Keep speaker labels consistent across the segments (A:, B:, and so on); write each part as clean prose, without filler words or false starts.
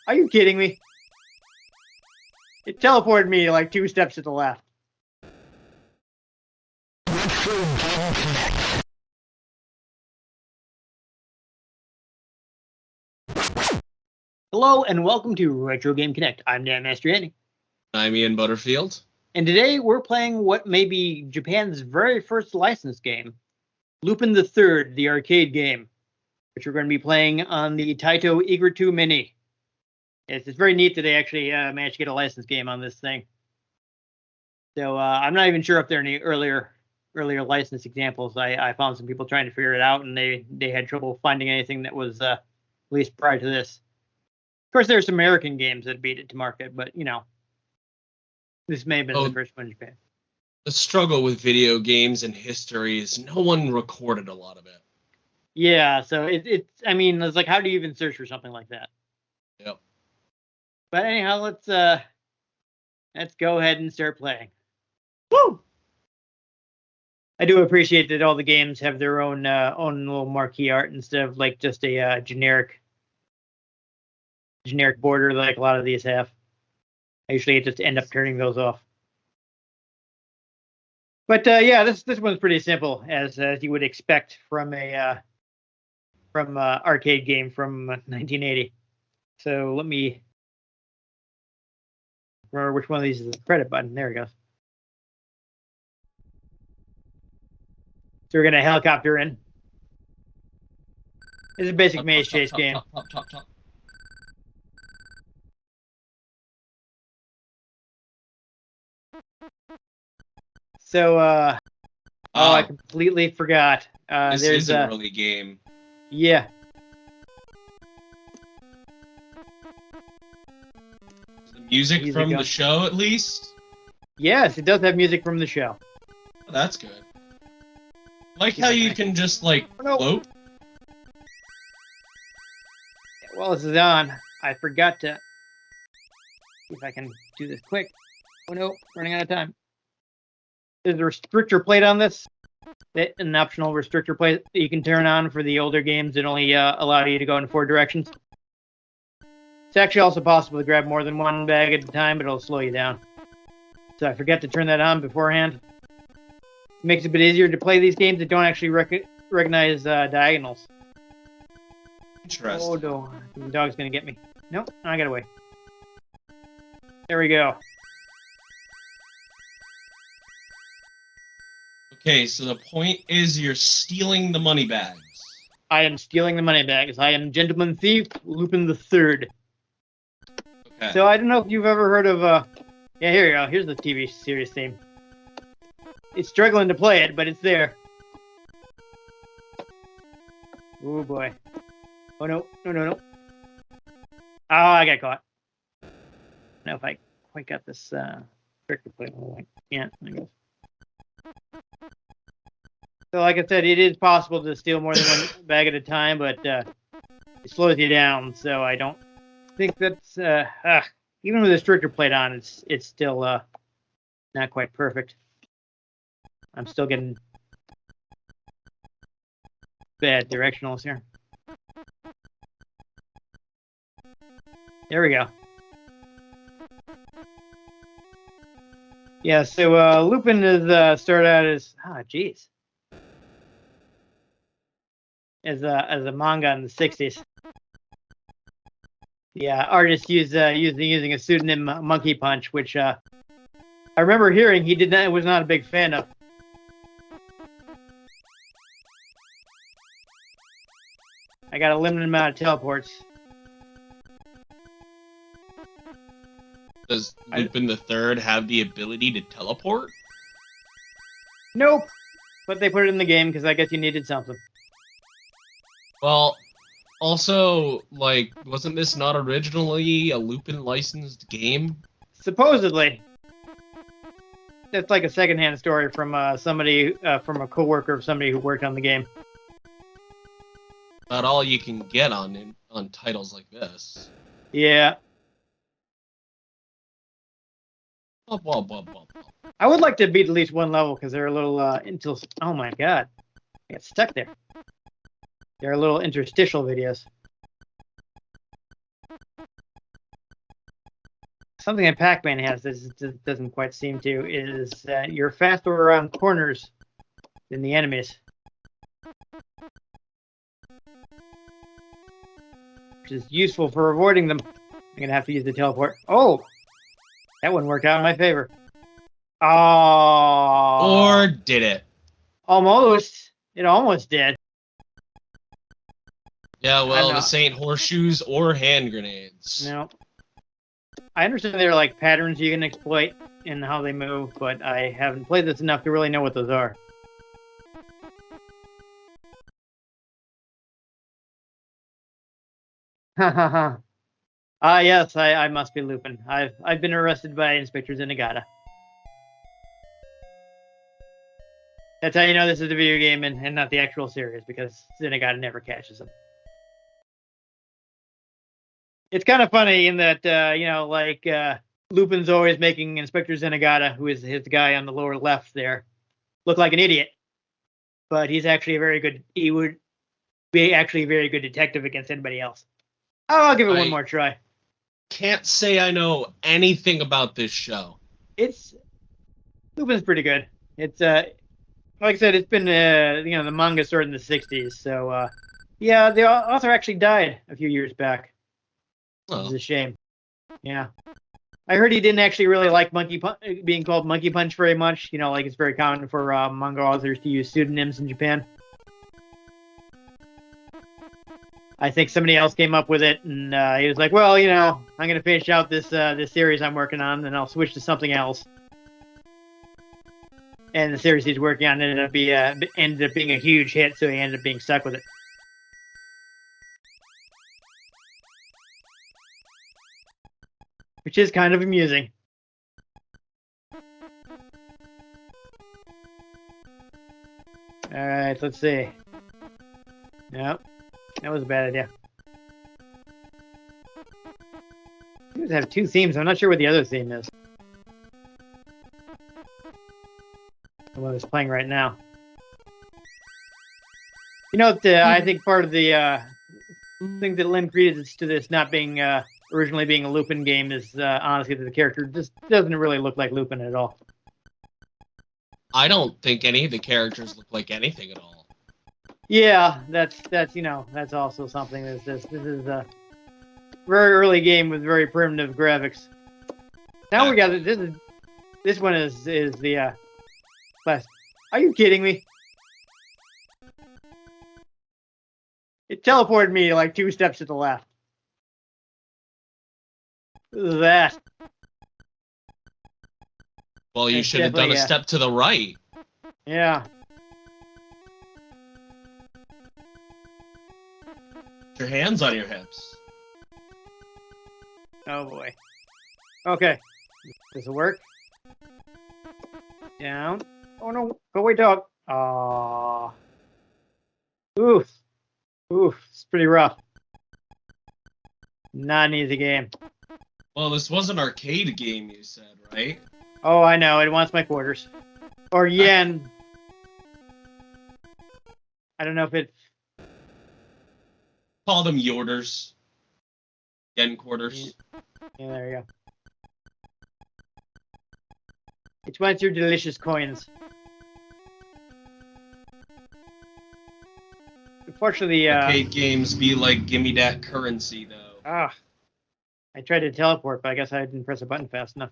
A: Are you kidding me? It teleported me like 2 steps to the left. Hello and welcome to Retro Game Connect. I'm Dan Mastriani.
B: I'm Ian Butterfield.
A: And today we're playing what may be Japan's very first licensed game, Lupin the Third, the arcade game, which we're going to be playing on the Taito Eager2 Mini. It's very neat that they actually managed to get a licensed game on this thing. So I'm not even sure if there are any earlier licensed examples. I found some people trying to figure it out, and they had trouble finding anything that was released prior to this. Of course, there's some American games that beat it to market, but you know, this may have been the first one in Japan.
B: The struggle with video games and history is no one recorded a lot of it.
A: Yeah, so it's like, how do you even search for something like that?
B: Yep.
A: But anyhow, let's go ahead and start playing. Woo! I do appreciate that all the games have their own little marquee art instead of like just a generic border like a lot of these have. I usually just end up turning those off. But yeah, this one's pretty simple, as you would expect from a arcade game from 1980. So let me remember which one of these is the credit button. There it goes. So we're gonna helicopter in. This is a basic maze chase game.
B: Top.
A: So I completely forgot.
B: This
A: there's
B: is an early game.
A: Yeah.
B: The music from the show, at least?
A: Yes, it does have music from the show.
B: Oh, that's good. I like how you can just, like, float.
A: While this is on, I forgot to see if I can do this quick. Oh no, running out of time. There's a restrictor plate on this. An optional restrictor plate that you can turn on for the older games that only allow you to go in 4 directions. It's actually also possible to grab more than one bag at a time, but it'll slow you down. So I forgot to turn that on beforehand. It makes it a bit easier to play these games that don't actually recognize diagonals.
B: Interesting.
A: Oh no, the dog's gonna get me. Nope, I got away. There we go.
B: Okay, so the point is you're stealing the money bags.
A: I am stealing the money bags. I am Gentleman Thief, Lupin the Third.
B: Okay.
A: So I don't know if you've ever heard of yeah, here you go. Here's the TV series theme. It's struggling to play it, but it's there. Oh boy. Oh no. No. Oh, I got caught. I don't know if I quite got this trick to play. Yeah, there goes. So like I said, it is possible to steal more than one bag at a time, but it slows you down. So I don't think that's even with a restrictor plate on, it's still not quite perfect. I'm still getting bad directionals here. There we go. Yeah, so Lupin is started out as as a manga in the 60s. Yeah, artist using a pseudonym Monkey Punch, which I remember hearing he was not a big fan of. I got a limited amount of teleports.
B: Does Lupin the Third have the ability to teleport?
A: Nope. But they put it in the game because I guess you needed something.
B: Well, also, like, wasn't this not originally a Lupin licensed game?
A: Supposedly. That's like a secondhand story from somebody, from a coworker of somebody who worked on the game.
B: Not all you can get on titles like this.
A: Yeah.
B: Blah, blah, blah, blah, blah.
A: I would like to beat at least one level because they're a little oh my god. I got stuck there. They're little interstitial videos. Something that Pac-Man has that doesn't quite seem to is that you're faster around corners than the enemies. Which is useful for avoiding them. I'm going to have to use the teleport. Oh! That one worked out in my favor. Oh!
B: Or did it?
A: Almost. It almost did.
B: Yeah, well, this ain't horseshoes or hand grenades.
A: No. I understand there are like patterns you can exploit in how they move, but I haven't played this enough to really know what those are. Ha ha ha. Ah, yes, I must be Lupin. I've been arrested by Inspector Zenigata. That's how you know this is a video game and not the actual series, because Zenigata never catches him. It's kind of funny in that, Lupin's always making Inspector Zenigata, who is his guy on the lower left there, look like an idiot. But he's actually he would be actually a very good detective against anybody else. Oh, I'll give it one more try.
B: Can't say I know anything about this show.
A: Lupin's pretty good. It's like I said, it's been the manga started in the 60s, so yeah, the author actually died a few years back. It's a shame. Yeah. I heard he didn't actually really like being called Monkey Punch very much. Like it's very common for manga authors to use pseudonyms in Japan. I think somebody else came up with it, and he was like, "Well, I'm going to finish out this series I'm working on, and I'll switch to something else." And the series he's working on ended up being a huge hit, so he ended up being stuck with it. Which is kind of amusing. Alright, let's see. Nope. That was a bad idea. You guys have two themes. I'm not sure what the other theme is. The one that's playing right now. I think part of the thing that lend credence to this not being originally being a Lupin game is honestly that the character just doesn't really look like Lupin at all.
B: I don't think any of the characters look like anything at all.
A: Yeah, that's also something. This is a very early game with very primitive graphics. Now we got this one is the class. Are you kidding me? It teleported me like 2 steps to the left. What is that?
B: Well, you should have done a step to the right.
A: Yeah.
B: Put your hands on your hips.
A: Oh boy. Okay. This will work. Down. Oh no. Go away, dog. Aww. Oof. Oof. It's pretty rough. Not an easy game.
B: Well, this was an arcade game, you said, right?
A: Oh, I know. It wants my quarters. Or yen. I don't know if it's...
B: Call them Yorders. Yen quarters.
A: Yeah, there you go. It wants your delicious coins. Unfortunately,
B: arcade games be like, gimme that currency, though.
A: I tried to teleport, but I guess I didn't press a button fast enough.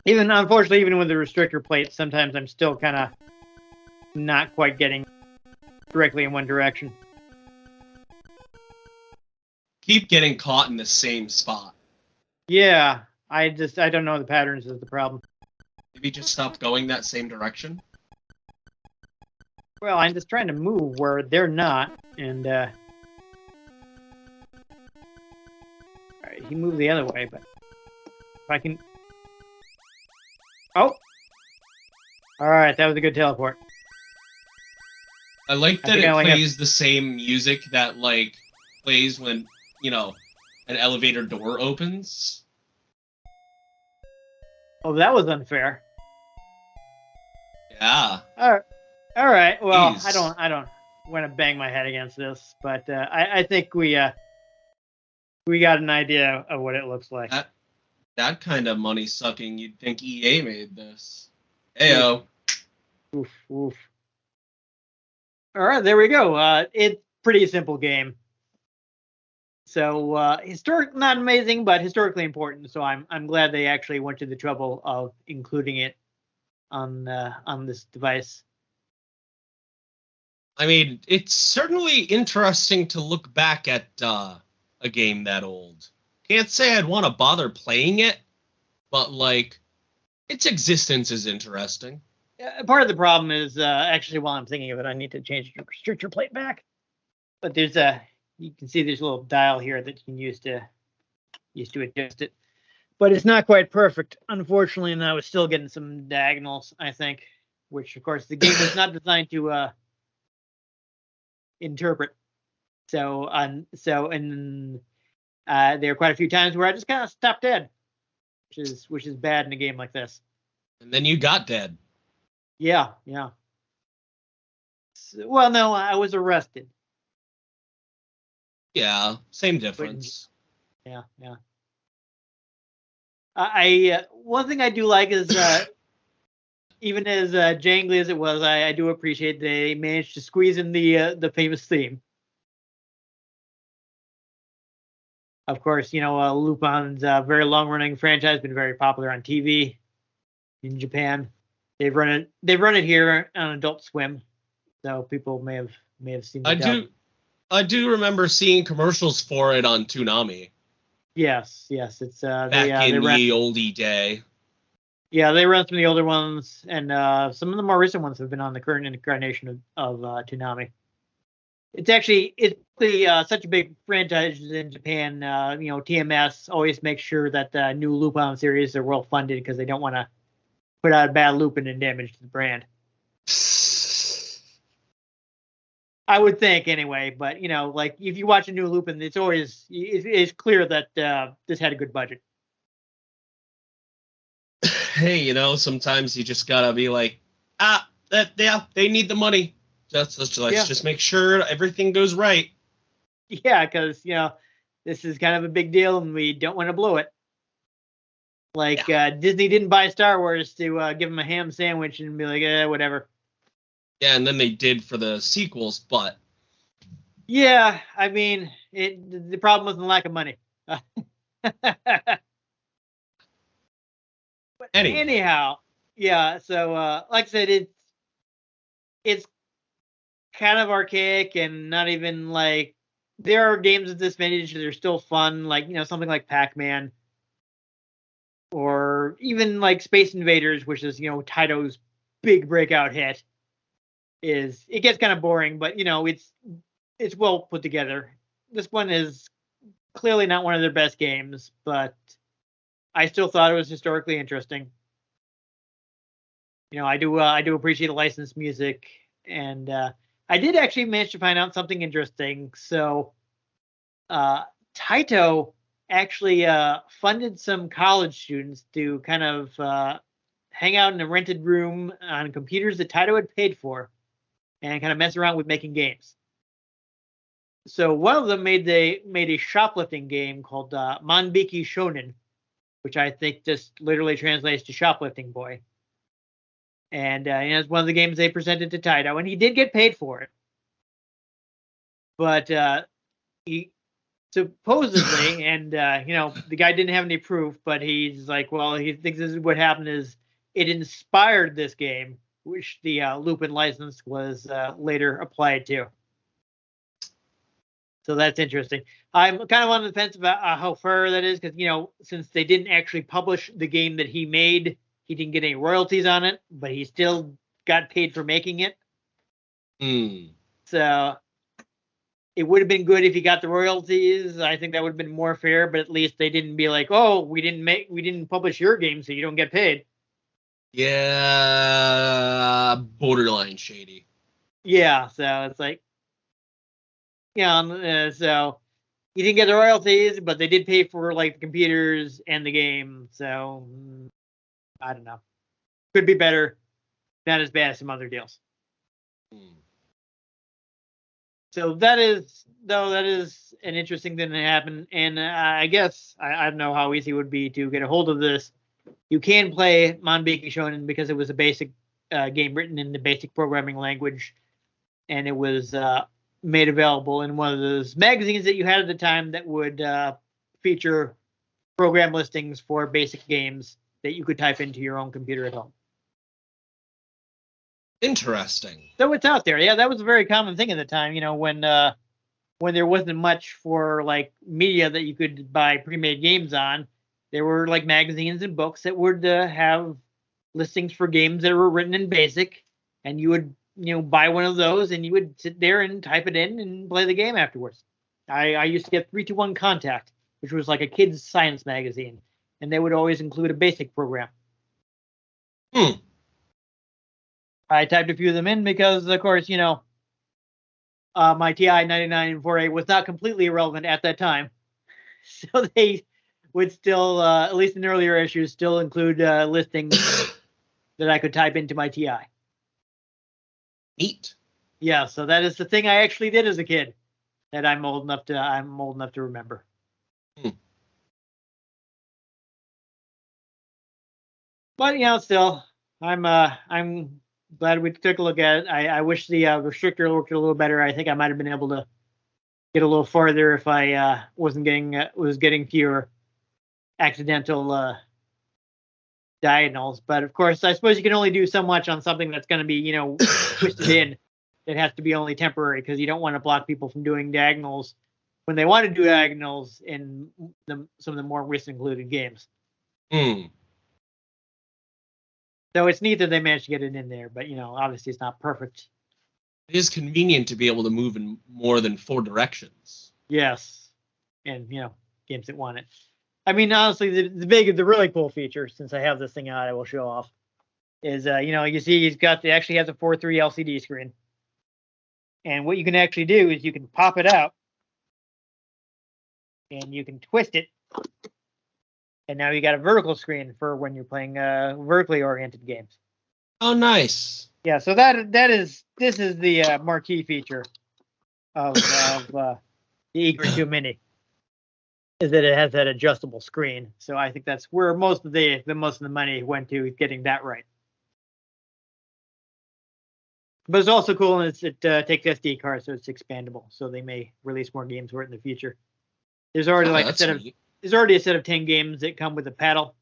A: Unfortunately, even with the restrictor plate, sometimes I'm still kind of not quite getting directly in one direction.
B: Keep getting caught in the same spot.
A: Yeah, I don't know the patterns is the problem.
B: Maybe just stop going that same direction?
A: Well, I'm just trying to move where they're not, and alright, he moved the other way, but if I can... Oh! Alright, that was a good teleport.
B: I like that it plays the same music that, like, plays when, an elevator door opens.
A: Oh, that was unfair.
B: Yeah.
A: Alright, well,
B: Jeez.
A: I don't want to bang my head against this, but I think we We got an idea of what it looks like.
B: That kind of money sucking, you'd think EA made this. Heyo.
A: Oof, oof. All right, there we go. It's pretty simple game. So not amazing, but historically important. So I'm glad they actually went to the trouble of including it on this device.
B: I mean, it's certainly interesting to look back at a game that old. Can't say I'd want to bother playing it, but like, its existence is interesting.
A: Part of the problem is actually, while I'm thinking of it, I need to change the restrictor plate back. But you can see there's a little dial here that you can use to adjust it. But it's not quite perfect, unfortunately, and I was still getting some diagonals, I think, which of course the game was not designed to interpret. So there were quite a few times where I just kind of stopped dead, which is bad in a game like this.
B: And then you got dead.
A: Yeah. Well, no, I was arrested.
B: Yeah, same difference.
A: Yeah. One thing I do like is even as jangly as it was, I do appreciate they managed to squeeze in the famous theme. Of course, Lupin's very long-running franchise, been very popular on TV in Japan. They've run it here on Adult Swim, so people may have seen.
B: I do remember seeing commercials for it on Toonami.
A: Yes, it's
B: back in the oldie day.
A: Yeah, they run some of the older ones, and some of the more recent ones have been on the current incarnation of Toonami. It's such a big franchise in Japan. TMS always makes sure that the new Lupin series are well funded because they don't want to put out a bad Lupin and damage to the brand. I would think anyway, but like if you watch a new Lupin, it's clear that this had a good budget.
B: Hey, sometimes you just gotta be like, they need the money. Let's just make sure everything goes right.
A: Yeah, because this is kind of a big deal, and we don't want to blow it. Like Disney didn't buy Star Wars to give them a ham sandwich and be like, whatever.
B: Yeah, and then they did for the sequels, but
A: yeah, I mean, the problem was the lack of money. But anyhow, yeah. So, like I said, it's kind of archaic and not even like there are games of this vintage that are still fun, like something like Pac-Man, or even like Space Invaders, which is Taito's big breakout hit. It gets kind of boring, but it's well put together. This one is clearly not one of their best games, but I still thought it was historically interesting. I do appreciate the licensed music, and I did actually manage to find out something interesting. So, Taito actually funded some college students to kind of hang out in a rented room on computers that Taito had paid for, and kind of mess around with making games. So one of them made a shoplifting game called Manbiki Shonen, which I think just literally translates to shoplifting boy. And it's one of the games they presented to Taito, and he did get paid for it. But he supposedly, and the guy didn't have any proof, but he's like, well, he thinks this is what happened is it inspired this game, which the Lupin license was later applied to. So that's interesting. I'm kind of on the fence about how far that is because, since they didn't actually publish the game that he made, he didn't get any royalties on it, but he still got paid for making it. So it would have been good if he got the royalties. I think that would have been more fair, but at least they didn't be like, oh, we didn't publish your game, so you don't get paid.
B: Yeah, borderline shady.
A: Yeah, so it's like, so he didn't get the royalties, but they did pay for like the computers and the game. So I don't know. Could be better. Not as bad as some other deals. So that is an interesting thing that happened, and I guess I don't know how easy it would be to get a hold of this. You can play Manbiki Shonen because it was a basic game written in the basic programming language, and it was made available in one of those magazines that you had at the time that would feature program listings for basic games that you could type into your own computer at home.
B: Interesting.
A: So it's out there. Yeah, that was a very common thing at the time. When there wasn't much for like media that you could buy pre-made games on, there were like magazines and books that would have listings for games that were written in BASIC, and you would buy one of those and you would sit there and type it in and play the game afterwards. I used to get 321 Contact, which was like a kid's science magazine, and they would always include a BASIC program. I typed a few of them in because, of course, my TI 9948 was not completely irrelevant at that time. So they would still, at least in earlier issues, still include listings that I could type into my TI.
B: Neat.
A: Yeah, so that is the thing I actually did as a kid that I'm old enough to remember. But still, I'm glad we took a look at it. I wish the restrictor worked a little better. I think I might have been able to get a little farther if I was getting fewer accidental diagonals. But of course, I suppose you can only do so much on something that's going to be twisted in. It has to be only temporary because you don't want to block people from doing diagonals when they want to do diagonals in some of the more recent included games. So it's neat that they managed to get it in there, but obviously it's not perfect.
B: It is convenient to be able to move in more than 4 directions.
A: Yes, and games that want it. I mean, honestly, the really cool feature, since I have this thing out, I will show off, is you see he actually has a 4:3 LCD screen, and what you can actually do is you can pop it out, and you can twist it, and now you got a vertical screen for when you're playing vertically oriented games.
B: Oh, nice.
A: Yeah, so this is the marquee feature of the Egret 2 Mini, is that it has that adjustable screen. So I think that's where most of the money went to getting that right. But it's also cool, and it takes SD cards, so it's expandable. So they may release more games for it in the future. There's already a set of 10 games that come with a paddle.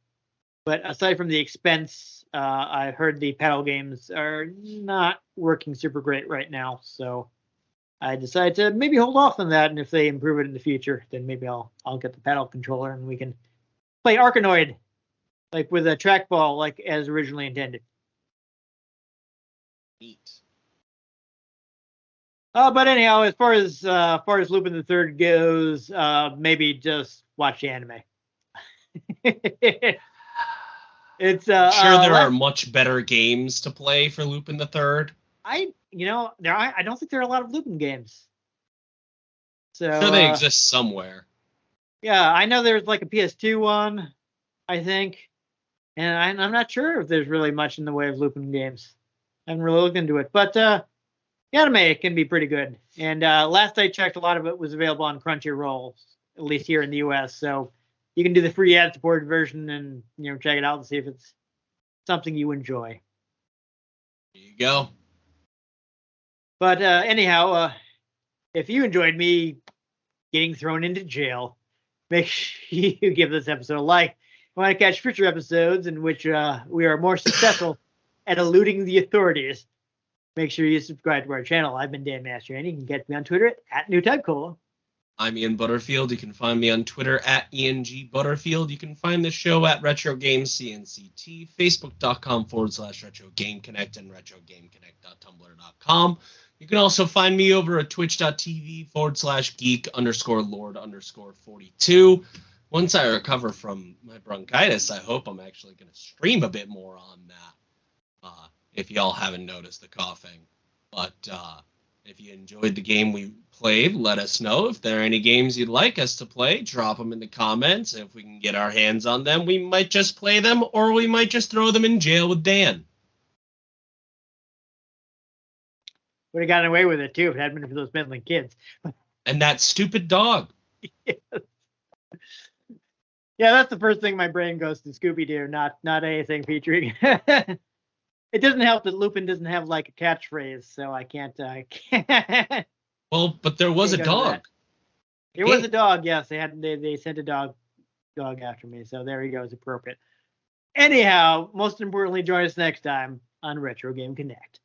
A: But aside from the expense, I heard the paddle games are not working super great right now. So I decided to maybe hold off on that, and if they improve it in the future, then maybe I'll get the paddle controller and we can play Arkanoid, like with a trackball, like as originally intended.
B: Neat.
A: But anyhow, as far as Lupin the Third goes, maybe just watch the anime. It's
B: I'm sure there are much better games to play for Lupin the Third.
A: I don't think there are a lot of Lupin games. So
B: I'm sure they exist somewhere.
A: Yeah, I know there's like a PS2 one, I think, and I'm not sure if there's really much in the way of Lupin games. I haven't really looked into it, but the anime can be pretty good. And last I checked, a lot of it was available on Crunchyroll, at least here in the U.S. So you can do the free ad-supported version and check it out and see if it's something you enjoy.
B: There you go.
A: But anyhow, if you enjoyed me getting thrown into jail, make sure you give this episode a like. If you want to catch future episodes in which we are more successful at eluding the authorities, make sure you subscribe to our channel. I've been Dan Mastriani. You can get me on Twitter at NewTypeCola.
B: I'm Ian Butterfield. You can find me on Twitter at ENG Butterfield. You can find the show at Retro Games CNCT, Facebook.com/RetroGameConnect, and RetroGameConnect.tumblr.com. You can also find me over at Twitch.tv/geek_lord_42. Once I recover from my bronchitis, I hope I'm actually going to stream a bit more on that. If y'all haven't noticed the coughing. But if you enjoyed the game we played, let us know. If there are any games you'd like us to play, drop them in the comments. If we can get our hands on them, we might just play them, or we might just throw them in jail with Dan.
A: Would have gotten away with it too if it hadn't been for those meddling kids.
B: And that stupid dog.
A: Yeah, that's the first thing my brain goes to, Scooby-Doo, not anything featuring. It doesn't help that Lupin doesn't have like a catchphrase, so I can't.
B: Well, but there was a
A: Can't go to
B: dog.
A: that. There was a dog. Yes, they sent a dog after me, so there he goes, appropriate. Anyhow, most importantly, join us next time on Retro Game Connect.